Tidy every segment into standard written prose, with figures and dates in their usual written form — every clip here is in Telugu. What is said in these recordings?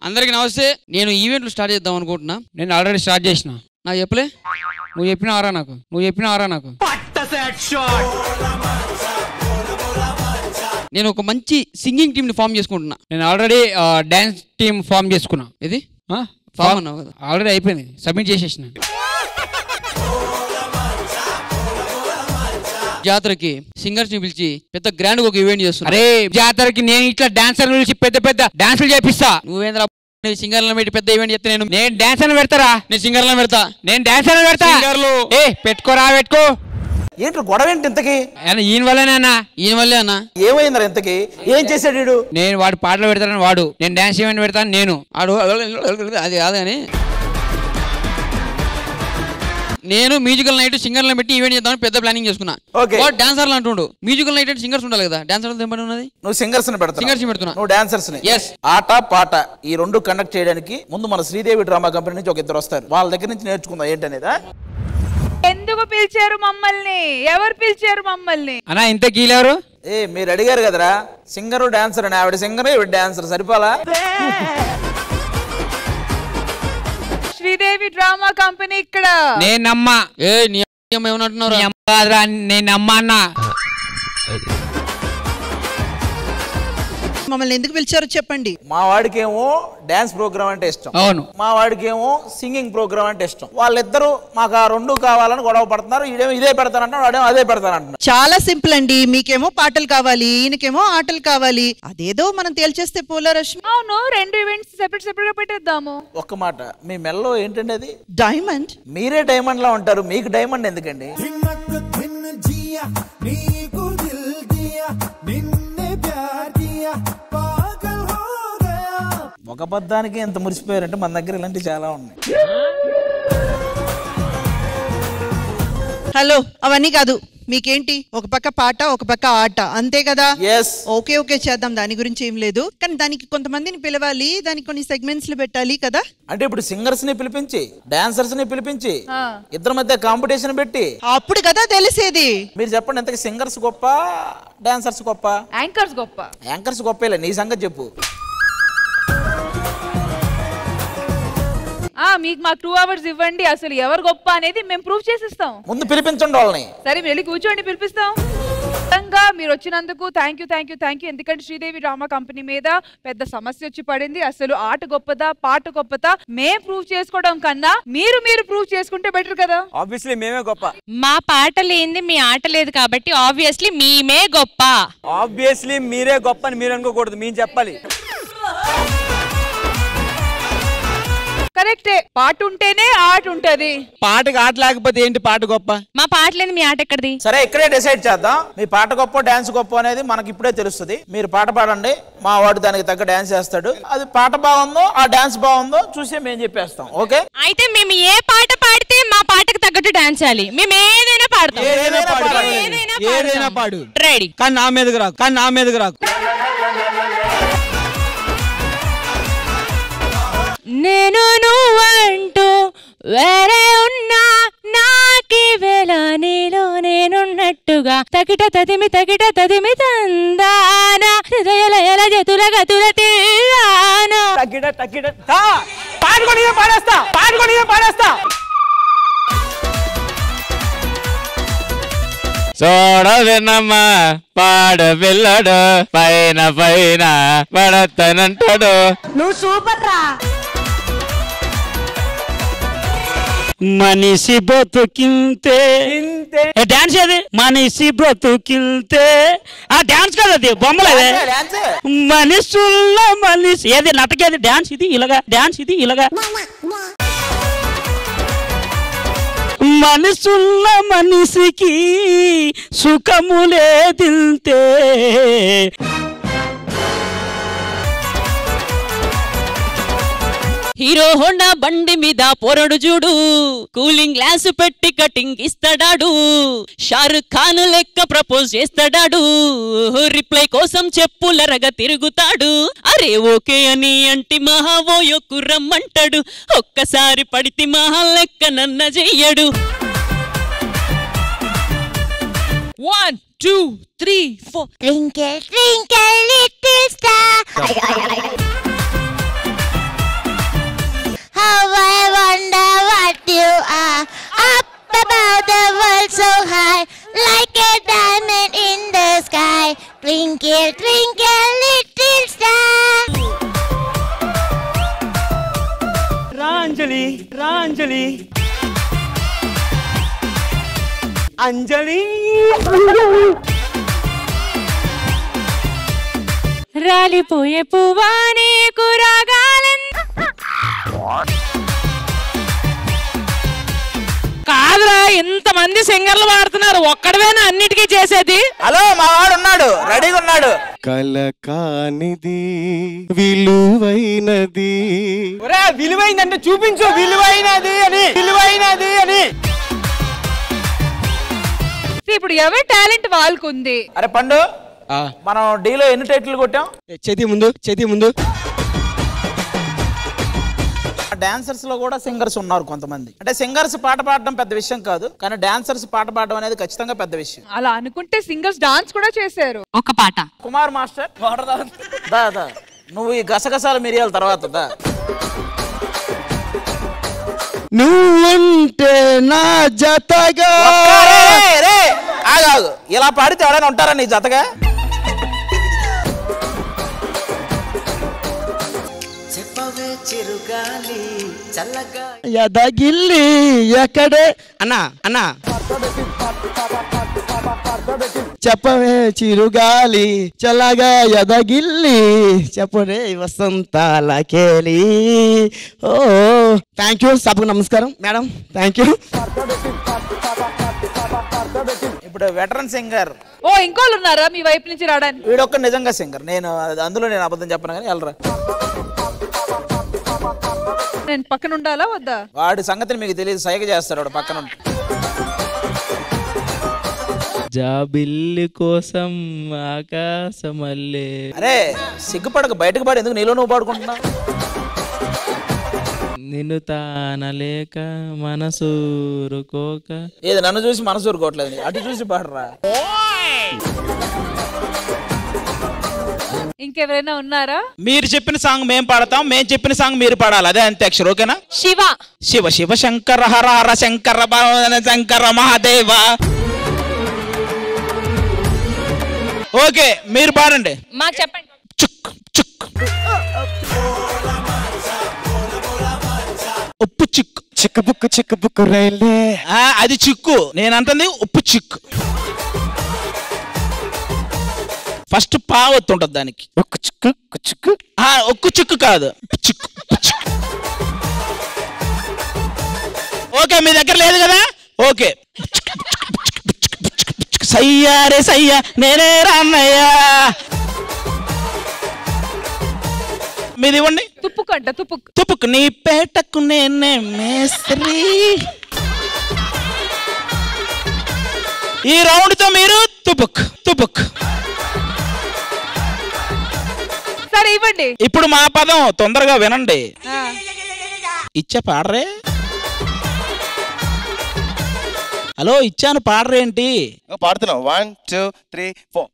అందరికి నమస్తే. నేను ఈవెంట్లు స్టార్ట్ చేద్దాం అనుకుంటున్నా. నేను ఆల్రెడీ స్టార్ట్ చేసిన. నాకు చెప్పలే? నువ్వు చెప్పినావరా నాకు. నేను ఒక మంచి సింగింగ్ టీమ్ ని ఫామ్ చేసుకుంటున్నా. నేను ఆల్రెడీ డాన్స్ టీమ్ ఫామ్ చేసుకున్నా. ఇది ఫామ్ అన్నావు కదా? ఆల్రెడీ అయిపోయింది, సబ్మిట్ చేసేసిన. జాతరకి సింగర్స్ ని పిలిచి పెద్ద గ్రాండ్ ఒక ఈవెంట్ చేస్తున్నా. అరే జాతరకి నేను ఇట్లా డాన్సర్ పిలిచి పెద్ద డాన్సులు చేపిస్తా. నువ్వేంద్ర సింగర్లను పెట్టి పెద్ద ఈవెంట్ చేస్తే నేను డాన్సర్ పెడతారా? నేను సింగర్లను పెడతా. నేను డాన్సర్ పెడతా. పెట్టుకోరా పెట్టుకో. ఏంటి గొడవ ఏంటి ఇంతకి? ఈయన వల్లేనా? ఈయన వల్లే అన్న. ఏమైందా ఇంతకి? ఏం చేశాడు వీడు? నేను వాడు పాటలు పెడతానని వాడు, నేను డాన్స్ ఈవెంట్ పెడతాను నేను. అది కాదు కానీ నేను మ్యూజికల్ నైట్ సింగర్లను పెట్టి ఈవెంట్ చేద్దామని పెద్ద ప్లానింగ్ చేసుకున్నా. డాన్సర్లు అంటుండు. మ్యూజికల్ నైట్ అంటే సింగర్స్ ఉండాలి కదా, డాన్సర్ ఏం ఉన్నది? నువ్వు సింగర్స్ ని పెడతా. సింగర్స్ పెడుతున్నా. నువ్వు డాన్సర్స్ ని. ఆట పాట ఈ రెండు కండక్ట్ చేయడానికి ముందు మన శ్రీదేవి డ్రామా కంపెనీ నుంచి ఒక ఇద్దరు వస్తారు. వాళ్ళ దగ్గర నుంచి నేర్చుకుందాం ఏంటనేదా. ఎందుకు పిలిచారు మమ్మల్ని? ఎవరు పిలిచారు మమ్మల్ని? అన్నా ఇంత గీలేరు? మీరు అడిగారు కదరా సింగరు డాన్సర్ అని. ఆవిడ సింగర్ ఈవిడ డాన్సర్, సరిపోలా? శ్రీదేవి డ్రామా కంపెనీ ఇక్కడ. నేను నమ్మా. ఏమంటున్నారు? నేను నమ్మా అన్నా. మమ్మల్ని ఎందుకు పిలిచారో చెప్పండి. మా వాడికేమో డాన్స్ ప్రోగ్రామ్ అంటే ఇష్టం. అవును. మా వాడికేమో సింగింగ్ ప్రోగ్రామ్ అంటే ఇష్టం. వాళ్ళిద్దరూ మాకు ఆ రెండు కావాలని గొడవ పడుతున్నారు. ఈడేమో ఇదే పెడతానంటున్నాడు, వాడేమో అదే పెడతానంటున్నాడు. చాలా సింపుల్ అండి. మీకేమో పాటలు కావాలి, ఈయనకేమో ఆటలు కావాలి. అదేదో మనం తేల్చేస్తే పోలా రష్మి. అవును, రెండు ఈవెంట్స్ సెపరేట్ సెపరేట్ గా పెట్టేద్దాము. ఒక్క మాట, మీ మెల్లో ఏంటండి అది? డైమండ్. మీరే డైమండ్ లా ఉంటారు, మీకు డైమండ్ ఎందుకండి? ఒక బద్దానికి ఎంత మురిసిపోయారంటే మన దగ్గర ఇలాంటివి చాలా ఉన్నాయి. హలో, అవన్నీ కాదు. మీకేంటి? ఒక పక్క పాట, ఒక పక్క ఆట, అంతే కదా? ఓకే చేద్దాం, దాని గురించి ఏం లేదు. కానీ దానికి కొంతమందిని పిలవాలి, దానికి కొన్ని సెగ్మెంట్స్ లో పెట్టాలి కదా. అంటే ఇప్పుడు సింగర్స్ ని పిలిపించి డాన్సర్స్ ని పిలిపించి ఇద్దరి మధ్య కాంపిటీషన్ పెట్టి అప్పుడు కదా తెలిసేది. మీరు చెప్పండి, ఎంతకి సింగర్స్ గొప్ప డాన్సర్స్ గొప్ప? యాంకర్స్ గొప్ప. యాంకర్స్ గొప్పలే, నీ సంగతి చెప్పు. మీకు మా 2 hours ఇవ్వండి, అసలు ఎవరు గొప్ప అనేది మేము ప్రూవ్ చేసిస్తాం. ముందు పిలిపించండి వాళ్ళని. సరే వెళ్ళి కూర్చోండి, పిలిపిస్తాం. మీరు వచ్చినందుకు థ్యాంక్ యూ. ఎందుకంటే శ్రీదేవి డ్రామా కంపెనీ మీద పెద్ద సమస్య వచ్చి పడింది. అసలు ఆట గొప్పదా పాట గొప్పదా మేము ప్రూవ్ చేసుకోవడం కన్నా మీరు ప్రూవ్ చేసుకుంటే బెటర్ కదా. ఆబ్వియస్లీ మేమే గొప్ప. మా పాట లేనిది మీ ఆట లేదు కాబట్టి ఆబ్వియస్లీ మేమే గొప్ప. ఆబ్వియస్లీ మీరే గొప్ప అని మీరు అనుకోకూడదు, మేము చెప్పాలి. కరెక్టే, పాట ఉంటేనే ఆట ఉంటది. పాటకి ఆట లేకపోతే ఏంటి పాట గొప్ప? మా పాట లేని మీ ఆట ఎక్కడిది? సరే ఇక్కడే డిసైడ్ చేద్దాం. మీ పాట గొప్ప డాన్స్ గొప్ప అనేది మనకి ఇప్పుడే తెలుస్తుంది. మీరు పాట పాడండి, మా వాడు దానికి తగ్గ డాన్స్ చేస్తాడు. అది పాట బాగుందో ఆ డాన్స్ బాగుందో చూసి మేము చెప్పేస్తాం. ఓకే? అయితే మేము ఏ పాట పాడితే మా పాటకు తగ్గట్టు డాన్స్ చేయాలి. మేము ఏదైనా పాడతాం. ఏదైనా పాడు. రెడీ. కానీ నా మీదకి రాకు. నేను నువ్వంటూ వేరే ఉన్నా నాకి వేళ నీలో నేనున్నట్టుగా తగిట తదిమి తందానా హృదయలయల జతుల గతుల తీరానా పాడేస్తా. చూడవినమ్మా పాడ పిల్లడు పైన పడతానంటాడు. నువ్వు సూపర్ రా. మనిషి బ్రతుకింతే డాన్స్ ఏది? మనిషి బ్రతుకింతే. ఆ డాన్స్ కదా, అది బొమ్మలే. మనుషుల్లో మనిషి ఏది నటకేది? డాన్స్ ఇది ఇలాగా. మనసున్న మనిషికి సుఖములే దిల్తే. హీరో హోండా బండి మీద పోరడు చూడు, కూలింగ్ గ్లాస్ పెట్టి కటింగ్ ఇస్తాడాడు. షారుఖ్ ఖాన్ లెక్క ప్రపోజ్ చేస్తాడాడు, రిప్లై కోసం చెప్పులరగా తిరుగుతాడు. అరే ఓకే అని అంటి మహావో యొక్కు రమ్మంటాడు, ఒక్కసారి పడితే మహా లెక్క నన్న చెయ్యడు. 1 2 3 4 Twinkle twinkle little star. twinkle so high, like a diamond in the sky. Twinkle, twinkle, little star. రాంజలి రాంజలి అంజలి రాలిపోయే పువ్వా నీకు కాదురా ఇంతమంది సింగర్లు పాడుతున్నారు ఒక్కడవేనా అన్నిటికీ చేసేది? హలో మా వాడు ఉన్నాడు, రెడీగా ఉన్నాడు. కలకానిది విలువైనది. విలువైందంటే చూపించు, విలువైనది అని, విలువైనది అని. ఇప్పుడు ఎవరి టాలెంట్ వాళ్ళకుంది. అరే పండు, మనం డీలో ఎన్ని టైటిల్ కొట్టాం? చేతి ముందు, చేతి ముందు. డాన్సర్స్ లో కూడా సింగర్స్ ఉన్నారు కొంతమంది. అంటే సింగర్స్ పాట పాడడం పెద్ద విషయం కాదు, కానీ డాన్సర్స్ పాట పాడడం అనేది ఖచ్చితంగా పెద్ద విషయం. అలా అనుకుంటే సింగర్స్ డాన్స్ కూడా చేశారు. ఒక పాట కుమార్ మాస్టర్ దా నువ్వు ఈ గసగసాల మిరియాల తర్వాత దా. నువ్వుంటే నా జతగా. ఆగాగు, ఇలా పాడితే ఎవరైనా ఉంటారా నీ జతగా? చెప్పవే చిరుగాలి చల్లగా ఎదగిల్లి ఎక్కడే అన్నా అన్నా చెప్పవే చిరుగాలి చల్లగా ఎదగిల్లి చెప్పరే వసంతాలకేలి. ఓ థ్యాంక్ యూ, సభకు నమస్కారం మేడం, థ్యాంక్ యూ. ఇప్పుడు వెటరన్ సింగర్ ఓ ఇంకోళ్ళు ఉన్నారా మీ వైపు నుంచి రావడానికి? వీడొక్క నిజంగా సింగర్, నేను అందులో నేను అబద్ధం చెప్పను కానీ వెళ్ళరా. నేను పక్కన ఉండాలా వద్దా? వాడి సంగతిని మీకు తెలియదు, సైగ చేస్తాడు వాడు పక్కన ఉంటే. జాబిల్లి కోసం ఆకాశమల్లే. అరే సిగ్గుపడక బయటకు పాడు, ఎందుకు నీలో నువ్వు పాడుకుంటున్నావు? నిన్ను తానలేక మనసూరుకోక. ఏది నన్ను చూసి మనసు ఊరుకోవట్లేదు, అటు చూసి పాడరా. ఇంకెవరైనా ఉన్నారా? మీరు చెప్పిన సాంగ్ మేము పాడతాం, మేము చెప్పిన సాంగ్ మీరు పాడాలి, అదే అంత్యాక్షరి, ఓకేనా? శివ శివ శివ శంకర హర హర శంకర శంకర మహాదేవ. ఓకే మీరు పాడండి. మాకు చెప్పండి. ఉప్పు చిక్కు చిక్కబుక్కు చిక్కబుక్కు రైలే. అది చిక్కు, నేనంటుంది ఉప్పు చిక్కు. ఫస్ట్ పా ఒత్తు ఉంటుంది దానికి. ఒక్కు చిక్కు చిక్కు. ఒక్కు చిక్కు కాదు, చిక్కు. ఓకే మీ దగ్గర లేదు కదా, ఓకే. సయ్యా రే సయ్యా నేనే రాన్నయ్యా. మీది ఇవ్వండి. తుప్పుకంట తుప్పుకు తుప్పుకు నీ పేటకు నేనే మేస్త్రి. ఈ రౌండ్ తో మీరు తుపుక్ తుపుక్. సరే ఇవ్వండి. ఇప్పుడు మా పదం తొందరగా వినండి. ఇచ్చా పాడరే. హలో ఇచ్చాను పాడరేంటి? పాడుతున్నావు. 1 2 3 4.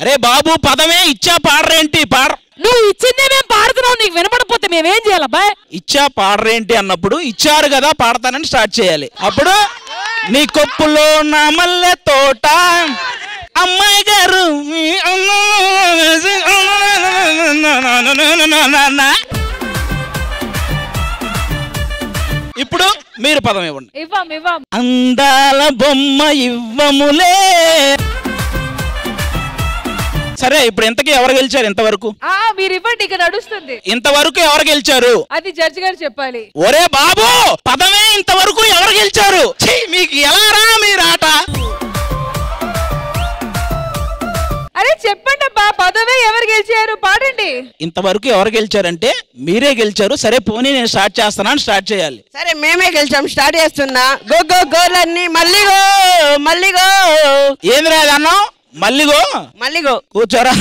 అరే బాబు పదమే ఇచ్చా పాడరేంటి? పాడ. నువ్వు ఇచ్చిందే మేము పాడుతున్నావు, నీకు వినపడపోతే మేమేం చేయాలబ్బా? ఇచ్చా పాడరేంటి అన్నప్పుడు ఇచ్చారు కదా పాడతానని స్టార్ట్ చేయాలి. అప్పుడు నీ కొప్పులో నా మల్లె తోట అమ్మాయి గారు. ఇప్పుడు మీరు పదం ఇవ్వండి. ఇవ్వం ఇవ్వం. అందాల బొమ్మ ఇవ్వములే. సరే ఇప్పుడు ఇంతకీ ఎవరు గెలిచారు ఇంతవరకు? మీరు ఇవ్వండి, ఇక నడుస్తుంది. ఇంతవరకు ఎవరు గెలిచారు? అది జడ్జి గారు చెప్పాలి. ఒరే బాబు పదమే ఇంతవరకు ఎవరు గెలిచారు? మీకు ఎలా రా మీరాట? అరే చెప్పండి అబ్బా, పదవే ఎవరు గెలిచారు పాడండి. ఇంతవరకు ఎవరు గెలిచారంటే మీరే గెలిచారు. సరే పోనీ నేను స్టార్ట్ చేస్తానని స్టార్ట్ చేయాలి. సరే మేమే గెలిచాం, స్టార్ట్ చేస్తున్నా. గో గో గోలన్నీ మల్లిగో మల్లిగో. ఏంది రాదు అన్నావు? మల్లిగో మల్లిగో. కూర్చోరా.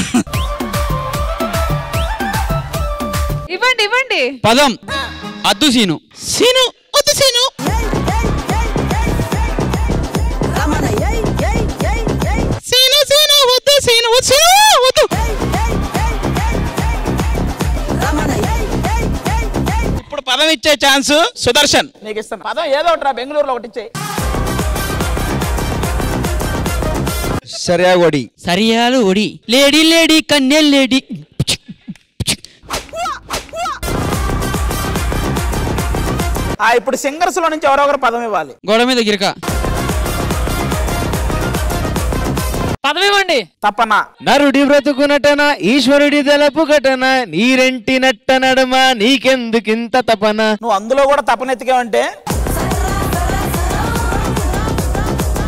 ఇవ్వండి ఇవ్వండి. పదం అద్దు సీను. సీను వద్దు సీను. సీను సీను వద్దు సీను సీను వద్దు. పదం ఇచ్చే ఛాన్స్ సుదర్శన్ నీకు ఇస్తాను పదం ఏదో ఒకటి రా బెంగళూరులో ఒకటి ఇచ్చే సరియాగొడి సరియాలు ఒడి లేడీ లేడీ కన్యా లేడీ ఇప్పుడు సింగర్స్ లో నుంచి ఎవరో ఒకరు పదం ఇవ్వాలి గోడ మీద గిరక పదం ఇవ్వండి తప్పన నరుడి బ్రతుకునటన ఈశ్వరుడి తెలపు ఘటన నీరెంటి నట్ట నడమ నీకెందుకింత తపన నువ్వు అందులో కూడా తపనెత్తికేవంటే